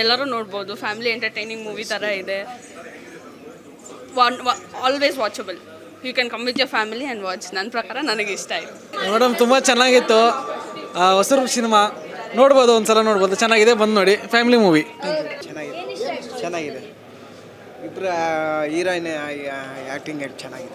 ಎಲ್ಲರೂ ನೋಡ್ಬೋದು. Family entertaining movie ಥರ ಇದೆ. Always watchable. You can come with your family and watch. ನನ್ನ ಪ್ರಕಾರ ನನಗೆ ಇಷ್ಟ ಆಯಿತು. ಮೇಡಮ್ ತುಂಬ ಚೆನ್ನಾಗಿತ್ತು. ಹೊಸರು ಸಿನಿಮಾ ನೋಡ್ಬೋದು, ಒಂದ್ಸಲ ನೋಡ್ಬೋದು, ಚೆನ್ನಾಗಿದೆ, ಬಂದು ನೋಡಿ. ಫ್ಯಾಮಿಲಿ ಮೂವಿ ಚೆನ್ನಾಗಿದೆ. ಇಬ್ಬರು ಹೀರೋಯಿನ್ ಆ್ಯಕ್ಟಿಂಗ್ ಚೆನ್ನಾಗಿದೆ.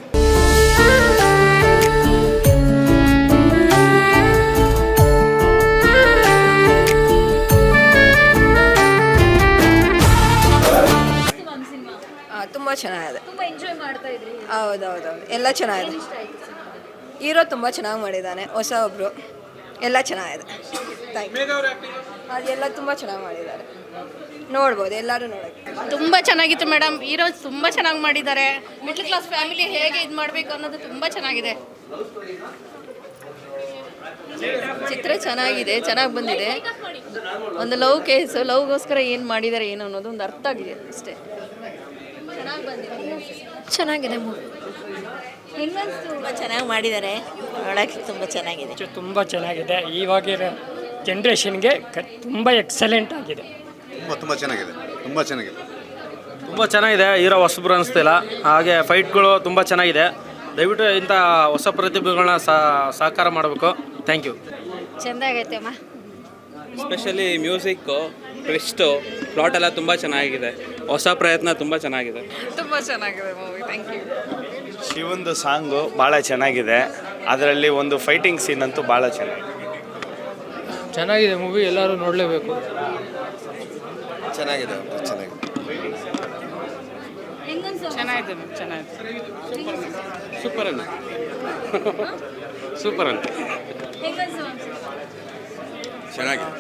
ತುಂಬ ಚೆನ್ನಾಗಿದೆ. ಹೌದೌದು, ಎಲ್ಲ ಚೆನ್ನಾಗಿದೆ. ಹೀರೋ ತುಂಬ ಚೆನ್ನಾಗಿ ಮಾಡಿದ್ದಾನೆ, ಹೊಸ ಒಬ್ಬರು, ಎಲ್ಲ ಚೆನ್ನಾಗಿದೆ. ಅದೆಲ್ಲ ತುಂಬ ಚೆನ್ನಾಗಿ ಮಾಡಿದ್ದಾರೆ, ನೋಡ್ಬೋದು, ಎಲ್ಲರೂ ನೋಡೋಕ್ಕೆ. ತುಂಬ ಚೆನ್ನಾಗಿತ್ತು ಮೇಡಮ್. ಹೀರೋ ತುಂಬ ಚೆನ್ನಾಗಿ ಮಾಡಿದ್ದಾರೆ. ಮಿಡ್ಲ್ ಕ್ಲಾಸ್ ಫ್ಯಾಮಿಲಿ ಹೇಗೆ ಇದು ಮಾಡಬೇಕು ಅನ್ನೋದು ತುಂಬ ಚೆನ್ನಾಗಿದೆ. ಚಿತ್ರ ಚೆನ್ನಾಗಿದೆ, ಚೆನ್ನಾಗಿ ಬಂದಿದೆ. ಒಂದು ಲವ್ ಕೇಸು, ಲವ್ಗೋಸ್ಕರ ಏನು ಮಾಡಿದ್ದಾರೆ ಏನು ಅನ್ನೋದು ಒಂದು ಅರ್ಥ ಆಗಿದೆ ಅಷ್ಟೇ. ಚೆನ್ನಾಗಿ ಬಂದಿದೆ, ಚೆನ್ನಾಗಿದೆ ಮೂವಿ. ತುಂಬ ಚೆನ್ನಾಗಿ ಮಾಡಿದ್ದಾರೆ, ನೋಡೋಕ್ಕೆ ತುಂಬ ಚೆನ್ನಾಗಿದೆ. ತುಂಬ ಚೆನ್ನಾಗಿದೆ. ಇವಾಗಿನ ಜನ್ರೇಷನ್ಗೆ ತುಂಬ ಎಕ್ಸಲೆಂಟ್ ಆಗಿದೆ. ತುಂಬ ಚೆನ್ನಾಗಿದೆ, ತುಂಬ ಚೆನ್ನಾಗಿದೆ, ತುಂಬ ಚೆನ್ನಾಗಿದೆ. ಹೀರೋ ಹೊಸಬ್ರು ಅನಿಸ್ತಿಲ್ಲ. ಹಾಗೆ ಫೈಟ್ಗಳು ತುಂಬ ಚೆನ್ನಾಗಿದೆ. ದಯವಿಟ್ಟು ಇಂಥ ಹೊಸ ಪ್ರತಿಭೆಗಳನ್ನ ಸಹಕಾರ ಮಾಡಬೇಕು. Thank you. ಚೆಂದಾಗೈತೆ ಅಮ್ಮ. ಎಸ್ಪೆಷಲಿ ಮ್ಯೂಸಿಕ್ಕು, ಟ್ವಿಸ್ಟು, ಪ್ಲಾಟ್ ಎಲ್ಲ ತುಂಬ ಚೆನ್ನಾಗಿದೆ. ಹೊಸ ಪ್ರಯತ್ನ ತುಂಬ ಚೆನ್ನಾಗಿದೆ. ತುಂಬ ಚೆನ್ನಾಗಿದೆ ಮೂವಿ. Thank you. ಶಿವಂದು ಸಾಂಗು ಭಾಳ ಚೆನ್ನಾಗಿದೆ. ಅದರಲ್ಲಿ ಒಂದು ಫೈಟಿಂಗ್ ಸೀನ್ ಅಂತೂ ಭಾಳ ಚೆನ್ನಾಗಿದೆ ಮೂವಿ, ಎಲ್ಲರೂ ನೋಡಲೇಬೇಕು. ಚೆನ್ನಾಗಿದೆ, ಚೆನ್ನಾಗಿದೆ. ಚೆನ್ನಾಗಿದೆ ಮ್ಯಾಮ್, ಚೆನ್ನಾಗಿದೆ. ಸೂಪರ್ ಅಂತ ಸೂಪರ್ ಅಂತ ಚೆನ್ನಾಗಿದೆ.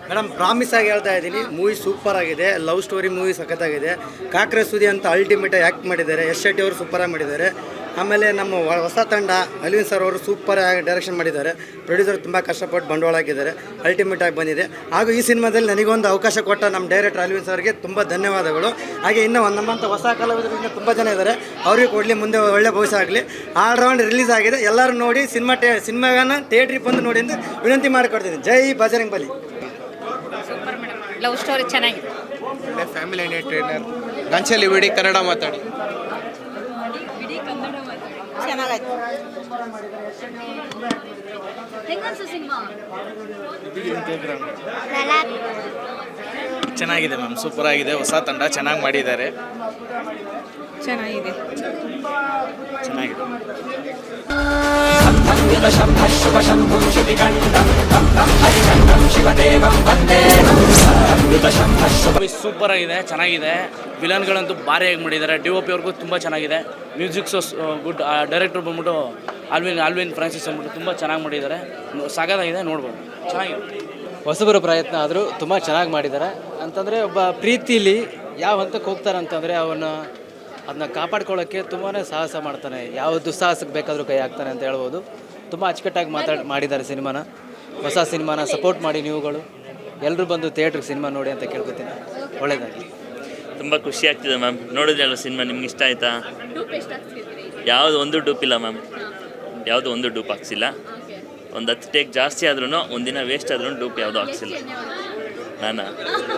ಮೇಡಮ್ ಪ್ರಾಮಿಸ್ ಆಗಿ ಹೇಳ್ತಾ ಇದ್ದೀನಿ, ಮೂವಿ ಸೂಪರ್ ಆಗಿದೆ. ಲವ್ ಸ್ಟೋರಿ ಮೂವಿ ಸಖತ್ತಾಗಿದೆ. ಕಾಕ್ರೆ ಸುದಿ ಅಂತ ಅಲ್ಟಿಮೇಟಾಗಿ ಆ್ಯಕ್ಟ್ ಮಾಡಿದ್ದಾರೆ. ಎಸ್ ಶೆಟ್ಟಿ ಅವರು ಸೂಪರಾಗಿ ಮಾಡಿದ್ದಾರೆ. ಆಮೇಲೆ ನಮ್ಮ ಹೊಸ ತಂಡ ಅಲ್ವಿನ್ ಸರ್ ಅವರು ಸೂಪರಾಗಿ ಡೈರೆಕ್ಷನ್ ಮಾಡಿದ್ದಾರೆ. ಪ್ರೊಡ್ಯೂಸರ್ ತುಂಬ ಕಷ್ಟಪಟ್ಟು ಬಂಡವಾಳ ಹಾಕಿದ್ದಾರೆ. ಅಲ್ಟಿಮೇಟಾಗಿ ಬಂದಿದೆ. ಹಾಗೂ ಈ ಸಿನಿಮಾದಲ್ಲಿ ನನಗೊಂದು ಅವಕಾಶ ಕೊಟ್ಟ ನಮ್ಮ ಡೈರೆಕ್ಟರ್ ಅಲ್ವಿನ್ ಸರ್ಗೆ ತುಂಬ ಧನ್ಯವಾದಗಳು. ಹಾಗೆ ಇನ್ನೂ ನಮ್ಮಂಥ ಹೊಸ ಕಲಾವಿದರು ಇನ್ನೂ ತುಂಬ ಜನ ಇದ್ದಾರೆ, ಅವ್ರಿಗೆ ಕೊಡಲಿ, ಮುಂದೆ ಒಳ್ಳೆ ಭವಿಷ್ಯ ಆಗಲಿ. ಆಲ್ರೌಂಡ್ ರಿಲೀಸ್ ಆಗಿದೆ, ಎಲ್ಲರೂ ನೋಡಿ. ಸಿನಿಮಾಗನ್ನ ಥಿಯೇಟ್ರಿಗೆ ಬಂದು ನೋಡಿ ಅಂತ ವಿನಂತಿ ಮಾಡಿಕೊಡ್ತೀನಿ. ಜೈ ಬಜರಂಗ್ ಬಲಿ. Super madam. ಲವ್ ಸ್ಟೋರಿ ಚೆನ್ನಾಗಿದೆ. ಒಳ್ಳೆ ಫ್ಯಾಮಿಲಿ ಎಂಟರ್ಟೈನರ್. ಗಂಚಲಿ ಬಿಡಿ, ಕನ್ನಡ ಮಾತಾಡಿ. ಚೆನ್ನಾಗಾಯ್ತು. ಚೆನ್ನಾಗಿದೆ ಮ್ಯಾಮ್, ಸೂಪರ್ ಆಗಿದೆ. ಹೊಸ ತಂಡ ಚೆನ್ನಾಗಿ ಮಾಡಿದ್ದಾರೆ. ಚೆನ್ನಾಗಿದೆ. ಚೆನ್ನಾಗಿದೆ. ಸೂಪರ್ ಆಗಿದೆ, ಚೆನ್ನಾಗಿದೆ. ವಿಲನ್ಗಳಂತೂ ಭಾರಿಯಾಗಿ ಮಾಡಿದ್ದಾರೆ. DOP ಅವ್ರಿಗೂ ತುಂಬ ಚೆನ್ನಾಗಿದೆ. Musics good. ಡೈರೆಕ್ಟರ್ ಬಂದ್ಬಿಟ್ಟು ಆಲ್ವಿನ್ ಫ್ರಾನ್ಸಿಸ್ ಅಂದ್ಬಿಟ್ಟು ತುಂಬ ಚೆನ್ನಾಗಿ ಮಾಡಿದ್ದಾರೆ. ಸಾಕಾಗಿದೆ, ನೋಡ್ಬೋದು, ಚೆನ್ನಾಗಿದೆ. ಹೊಸಬರ ಪ್ರಯತ್ನ ಆದರೂ ತುಂಬ ಚೆನ್ನಾಗಿ ಮಾಡಿದ್ದಾರೆ. ಅಂತಂದರೆ ಒಬ್ಬ ಪ್ರೀತಿಲಿ ಯಾವ ಹಂತಕ್ಕೆ ಹೋಗ್ತಾರೆ ಅಂತಂದರೆ ಅದನ್ನ ಕಾಪಾಡ್ಕೊಳ್ಳೋಕ್ಕೆ ತುಂಬಾ ಸಾಹಸ ಮಾಡ್ತಾನೆ. ಯಾವ ದುಸ್ಸಾಹಸಕ್ಕೆ ಬೇಕಾದರೂ ಕೈ ಹಾಕ್ತಾನೆ ಅಂತ ಹೇಳ್ಬೋದು. ತುಂಬ ಅಚ್ಚುಕಟ್ಟಾಗಿ ಮಾಡಿದ್ದಾರೆ ಸಿನಿಮಾನ. ಹೊಸ ಸಿನಿಮಾನ ಸಪೋರ್ಟ್ ಮಾಡಿ ನೀವುಗಳು ಎಲ್ಲರೂ ಬಂದು ಥಿಯೇಟ್ರಿಗೆ ಸಿನಿಮಾ ನೋಡಿ ಅಂತ ಕೇಳ್ಕೊತೀನಿ. ಒಳ್ಳೆಯದಾಗಲಿ. ತುಂಬ ಖುಷಿ ಆಗ್ತಿದೆ ಮ್ಯಾಮ್. ನೋಡಿದ್ರಲ್ಲ ಸಿನಿಮಾ, ನಿಮ್ಗೆ ಇಷ್ಟ ಆಯಿತಾ? ಯಾವುದು ಒಂದು ಡೂಪ್ ಇಲ್ಲ ಮ್ಯಾಮ್, ಯಾವುದು ಒಂದು ಡೂಪ್ ಹಾಕ್ಸಿಲ್ಲ. ಒಂದು 10 ಟೇಕ್ ಜಾಸ್ತಿ ಆದ್ರೂ, ಒಂದಿನ ವೇಸ್ಟ್ ಆದ್ರೂ ಡೂಪ್ ಯಾವುದೂ ಹಾಕ್ಸಿಲ್ಲ ನಾನು.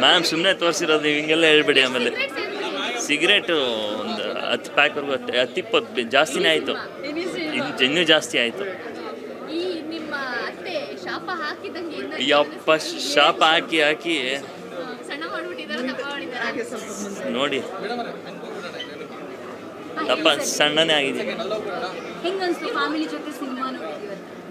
ಮ್ಯಾಮ್ ಸುಮ್ಮನೆ ತೋರಿಸಿರೋದು, ನೀವು ಹಿಂಗೆಲ್ಲ ಹೇಳ್ಬೇಡಿ. ಆಮೇಲೆ ಸಿಗರೇಟು ಒಂದು 10 ಪ್ಯಾಕ್ವರೆಗೂ 10-20 ಜಾಸ್ತಿನೇ ಆಯಿತು. ಇನ್ನೂ ಜಾಸ್ತಿ ಆಯಿತು. ಯಪ್ಪ, ಶಾಪ ಹಾಕಿ ನೋಡಿ, ದಪ್ಪ ಸಣ್ಣನೇ ಆಗಿದೆ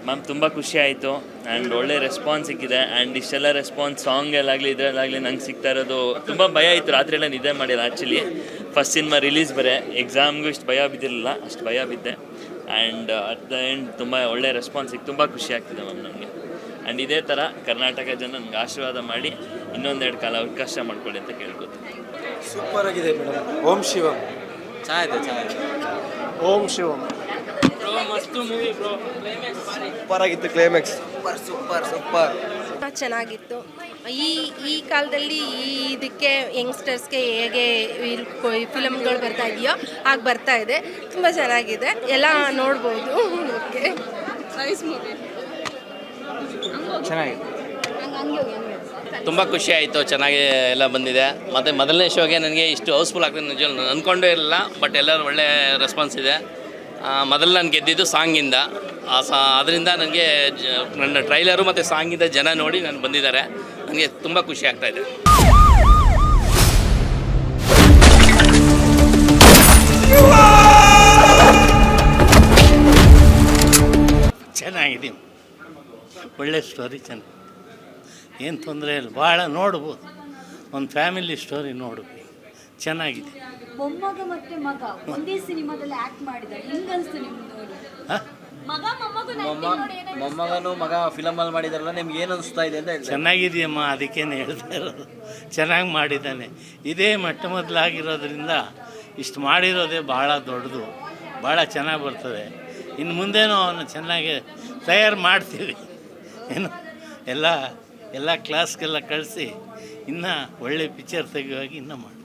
ಮ್ಯಾಮ್. ತುಂಬ ಖುಷಿ ಆಯಿತು. ಆ್ಯಂಡ್ ಒಳ್ಳೆ ರೆಸ್ಪಾನ್ಸ್ ಸಿಕ್ಕಿದೆ. ಆ್ಯಂಡ್ ಇಷ್ಟೆಲ್ಲ ರೆಸ್ಪಾನ್ಸ್ ಸಾಂಗಲ್ಲಾಗಲಿ ಇದರಲ್ಲಾಗಲಿ ನಂಗೆ ಸಿಗ್ತಾ ಇರೋದು ತುಂಬ ಭಯ ಇತ್ತು. ರಾತ್ರಿ ಎಲ್ಲ ನಿದ್ದೆ ಮಾಡಿಲ್ಲ ಆ್ಯಕ್ಚುಲಿ. ಫಸ್ಟ್ ಸಿನಿಮಾ ರಿಲೀಸ್ ಬರೇ, ಎಕ್ಸಾಮ್ಗೂ ಇಷ್ಟು ಭಯ ಬಿದ್ದಿರಲಿಲ್ಲ, ಅಷ್ಟು ಭಯ ಬಿದ್ದೆ. ಆ್ಯಂಡ್ ಅಟ್ ದ ಎಂಡ್ ತುಂಬ ಒಳ್ಳೆ ರೆಸ್ಪಾನ್ಸ್ ಸಿಕ್ತು. ತುಂಬ ಖುಷಿ ಆಗ್ತಿದೆ ಮ್ಯಾಮ್ ನನಗೆ. ಆ್ಯಂಡ್ ಇದೇ ಥರ ಕರ್ನಾಟಕ ಜನ ನನಗೆ ಆಶೀರ್ವಾದ ಮಾಡಿ ಇನ್ನೊಂದೆರಡು ಕಾಲ ಅವಕಾಶ ಮಾಡ್ಕೊಳ್ಳಿ ಅಂತ ಕೇಳ್ಕೊತೀನಿ. ಸೂಪರ್ ಆಗಿದೆ ಮೇಡಮ್. ಓಂ ಶಿವಂ. ಚೆನ್ನಾಗಿದೆ. ಓಂ ಶಿವಂ. ಮಸ್ತು ಮೂವಿ ಬ್ರೋ. ಸೂಪರ್ ಆಗಿತ್ತು ಕ್ಲೈಮ್ಯಾಕ್ಸ್. ಸೂಪರ್ ಚೆನ್ನಾಗಿತ್ತು. ಈ ಕಾಲದಲ್ಲಿ ಇದಕ್ಕೆ ಯಂಗ್ಸ್ಟರ್ಸ್ಗೆ ಹೇಗೆ ಫಿಲಮ್ಗಳು ಬರ್ತಾ ಇದೆಯೋ ಹಾಗೆ ಬರ್ತಾ ಇದೆ. ತುಂಬ ಚೆನ್ನಾಗಿದೆ, ಎಲ್ಲ ನೋಡ್ಬೋದು. Okay, nice movie. ಚೆನ್ನಾಗಿದೆ. ತುಂಬ ಖುಷಿ ಆಯಿತು, ಚೆನ್ನಾಗಿ ಎಲ್ಲ ಬಂದಿದೆ. ಮತ್ತು ಮೊದಲನೇ ಶೋಗೆ ನನಗೆ ಇಷ್ಟು ಹೌಸ್ಫುಲ್ ಆಗ್ತದೆ ನಿಜ ಅಂದ್ಕೊಂಡೇ ಇರಲಿಲ್ಲ. ಬಟ್ ಎಲ್ಲರೂ ಒಳ್ಳೆ ರೆಸ್ಪಾನ್ಸ್ ಇದೆ. ಮೊದಲು ನಾನು ಗೆದ್ದಿದ್ದು ಸಾಂಗಿಂದ. ಅದರಿಂದ ನನಗೆ ನನ್ನ ಟ್ರೈಲರು ಮತ್ತು ಸಾಂಗಿಂದ ಜನ ನೋಡಿ ನಾನು ಬಂದಿದ್ದಾರೆ. ನನಗೆ ತುಂಬ ಖುಷಿ ಆಗ್ತಾಯಿದೆ. ಚೆನ್ನಾಗಿದೆ, ಒಳ್ಳೆ ಸ್ಟೋರಿ, ಚೆನ್ನಾಗಿ, ಏನು ತೊಂದರೆ ಇಲ್ಲ, ಭಾಳ ನೋಡ್ಬೋದು. ಒಂದು ಫ್ಯಾಮಿಲಿ ಸ್ಟೋರಿ ನೋಡ್ಬೋದು, ಚೆನ್ನಾಗಿದೆ. ಮೊಮ್ಮಗ ಮತ್ತೆ ಮಗ ಒಂದೇ ಸಿನಿಮಾದಲ್ಲಿ ಆಕ್ಟ್ ಮಾಡಿದ್ದಾರೆ, ಹೆಂಗನ್ಸ್ತು ನಿಮ್ಗೆ ನೋಡಿ? ಮಗ ಮೊಮ್ಮಗನು ಮಗ ಫಿಲಮಲ್ಲಿ ಮಾಡಿದಾರಲ್ಲ, ನಿಮ್ಗೆ ಏನು ಅನಿಸ್ತಾ ಇದೆ ಅಂತ ಹೇಳಿ? ಚೆನ್ನಾಗಿದೆಯಮ್ಮ, ಅದಕ್ಕೇನು ಹೇಳ್ತಾ ಇರೋದು. ಚೆನ್ನಾಗಿ ಮಾಡಿದ್ದಾನೆ. ಇದೇ ಮೊಟ್ಟ ಮೊದಲಾಗಿರೋದ್ರಿಂದ ಇಷ್ಟು ಮಾಡಿರೋದೇ ಭಾಳ ದೊಡ್ಡದು, ಭಾಳ ಚೆನ್ನಾಗಿ ಬರ್ತದೆ. ಇನ್ನು ಮುಂದೇನೂ ಅವನು ಚೆನ್ನಾಗಿ ತಯಾರು ಮಾಡ್ತೀವಿ. ಏನು ಎಲ್ಲ ಕ್ಲಾಸ್ಗೆಲ್ಲ ಕಳಿಸಿ ಇನ್ನೂ ಒಳ್ಳೆ ಪಿಕ್ಚರ್ ತೆಗೆಯುವಾಗಿ ಇನ್ನೂ ಮಾಡಿ.